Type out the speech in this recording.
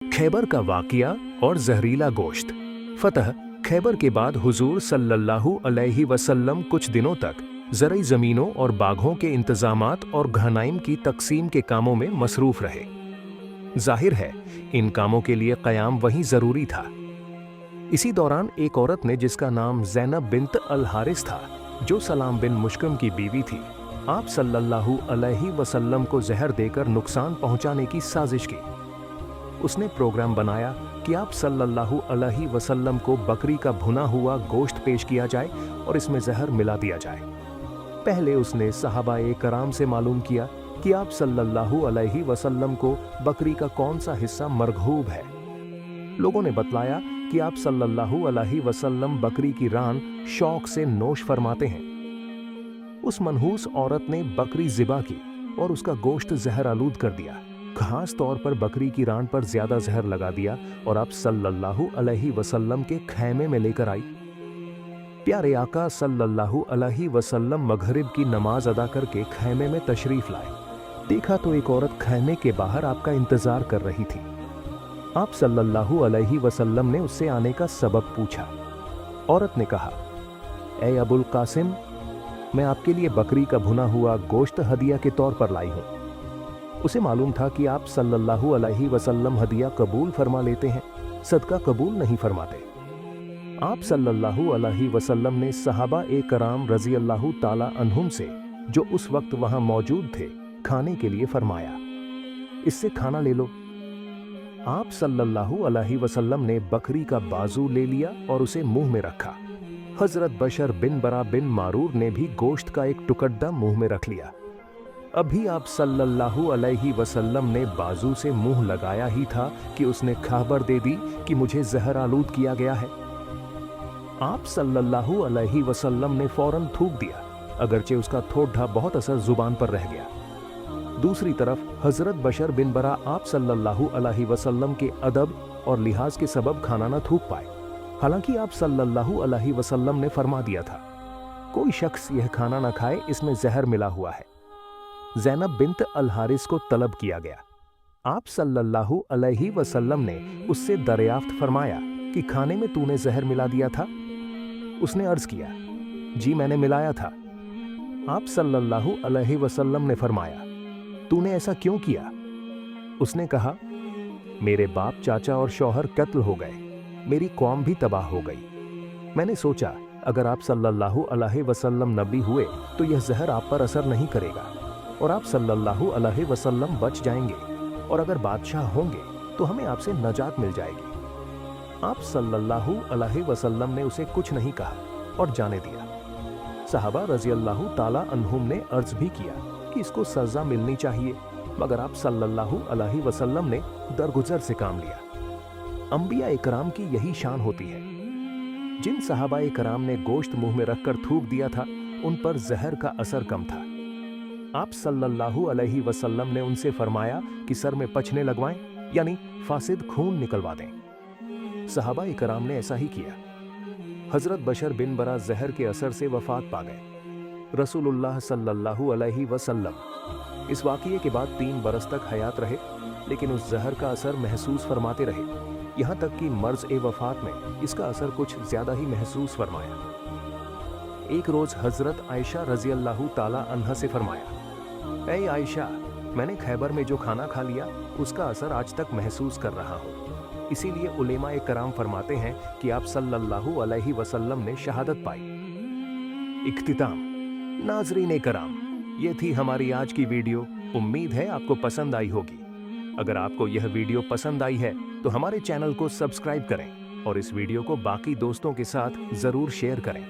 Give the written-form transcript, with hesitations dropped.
खैबर का वाक़या और जहरीला गोश्त। फतह खैबर के बाद हुजूर सल्लल्लाहु अलैहि वसल्लम कुछ दिनों तक ज़रई ज़मीनों और बागों के इंतज़ामात और गहनाइम की तक़सीम के कामों में मसरूफ़ रहे। ज़ाहिर है इन कामों के लिए क़याम वहीं ज़रूरी था। इसी दौरान एक औरत ने, जिसका नाम ज़ैनब बिन्त अल हारिस था, जो सलाम बिन मुश्कम की बीवी थी, आप सल्लल्लाहु अलैहि वसल्लम को जहर देकर नुकसान पहुंचाने की साजिश की। उसने प्रोग्राम बनाया कि आप सल्लल्लाहु अलैहि वसल्लम को बकरी का भुना हुआ गोश्त पेश किया जाए और इसमें जहर मिला दिया जाए। पहले उसने सहाबाए कराम से मालूम किया कि आप सल्लल्लाहु अलैहि वसल्लम को बकरी का कौन सा हिस्सा मरघूब है। लोगों ने बतलाया कि आप सल्लल्लाहु अलैहि वसल्लम बकरी की रान शौक से नोश फरमाते हैं। उस मनहूस औरत ने बकरी ज़िबा की और उसका गोश्त जहर आलूद कर दिया। खास तौर पर बकरी की रान पर ज्यादा जहर लगा दिया और आप सल्लल्लाहु अलैहि वसल्लम के खैमे में लेकर आई। प्यारे आका सल्लल्लाहु अलैहि वसल्लम मगरिब की नमाज अदा करके खैमे में तशरीफ लाए। देखा तो एक औरत खैमे के बाहर आपका इंतजार कर रही थी। आप सल्लल्लाहु अलैहि वसल्लम ने उससे आने का सबब पूछा। औरत ने कहा, ए अबुल कासिम, मैं आपके लिए बकरी का भुना हुआ गोश्त हदिया के तौर पर लाई हूँ। उसे मालूम था कि आप सल्लल्लाहु अलैहि वसल्लम हदिया कबूल फरमा लेते हैं, सदका कबूल नहीं फरमाते। आप सल्लल्लाहु अलैहि वसल्लम ने सहाबा ए कराम रज़ी अल्लाहु ताला अन्हुम से, जो उस वक्त वहां मौजूद थे, खाने के लिए फरमाया, इससे खाना ले लो। आप सल्लल्लाहु अलैहि वसल्लम ने बकरी का बाजू ले लिया और उसे मुंह में रखा। हजरत बशर बिन बरा बिन मारूर ने भी गोश्त का एक टुकड़ा मुंह में रख लिया। अभी आप सल्लल्लाहु अलैहि वसल्लम ने बाजू से मुंह लगाया ही था कि उसने खबर दे दी कि मुझे जहर आलूद किया गया है। आप सल्लल्लाहु अलैहि वसल्लम ने फौरन थूक दिया, अगरचे उसका थोड़ा बहुत असर जुबान पर रह गया। दूसरी तरफ हजरत बशर बिन बरा आप सल्लल्लाहु अलैहि वसल्लम के अदब और लिहाज के सबब खाना न थूक पाए। हालांकि आप सल्लल्लाहु अलैहि वसल्लम ने फरमा दिया था, कोई शख्स यह खाना न खाए, इसमें जहर मिला हुआ है। ज़ैनब बिन्त अल हारिस को तलब किया गया। आप सल्लल्लाहु अलैहि वसल्लम ने उससे दरियाफ्त फरमाया कि खाने में तूने जहर मिला दिया था? उसने अर्ज किया, जी मैंने मिलाया था। आप सल्लल्लाहु अलैहि वसल्लम ने फरमाया, तूने ऐसा क्यों किया? उसने कहा, मेरे बाप, चाचा और शौहर कत्ल हो गए, मेरी कौम भी तबाह हो गई। मैंने सोचा अगर आप सल्लल्लाहु अलैहि वसल्लम नबी हुए तो यह जहर आप पर असर नहीं करेगा और आप सल्लल्लाहु अलैहि वसल्लम बच जाएंगे, और अगर बादशाह होंगे तो हमें आपसे नजात मिल जाएगी। आप सल्लल्लाहु अलैहि वसल्लम ने उसे कुछ नहीं कहा और जाने दिया। सहाबा रज़ी अल्लाहु ताला अन्हुम ने अर्ज भी किया कि इसको सजा मिलनी चाहिए, मगर आप सल्लल्लाहु अलैहि वसल्लम ने दरगुजर से काम लिया। अंबिया इकराम की यही शान होती है। जिन सहाबा इकराम ने गोश्त मुंह में रखकर थूक दिया था, उन पर जहर का असर कम था। आप सल्लल्लाहु अलैहि वसल्लम ने उनसे फरमाया कि सर में पछने लगवाएं, यानी फासिद खून निकलवा दें। सहाबा इकराम ने ऐसा ही किया। हजरत बशर बिन बरा जहर के असर से वफात पा गए। रसूलुल्लाह सल्लल्लाहु अलैहि वसल्लम इस वाक़ये के बाद 3 बरस तक हयात रहे, लेकिन उस जहर का असर महसूस फरमाते रहे, यहाँ तक कि मर्ज ए वफात में इसका असर कुछ ज्यादा ही महसूस फरमाया। एक रोज हजरत आयशा रज़ी अल्लाहु ताला अन्हा से फरमाया, ऐ आयशा, मैंने खैबर में जो खाना खा लिया उसका असर आज तक महसूस कर रहा हूँ। इसीलिए उलेमा ए कराम फरमाते हैं कि आप सल्लल्लाहु अलैहि वसल्लम ने शहादत पाई। इख्तिताम। नाज़रीन ए कराम, ये थी हमारी आज की वीडियो। उम्मीद है आपको पसंद आई होगी। अगर आपको यह वीडियो पसंद आई है तो हमारे चैनल को सब्सक्राइब करें और इस वीडियो को बाकी दोस्तों के साथ जरूर शेयर करें।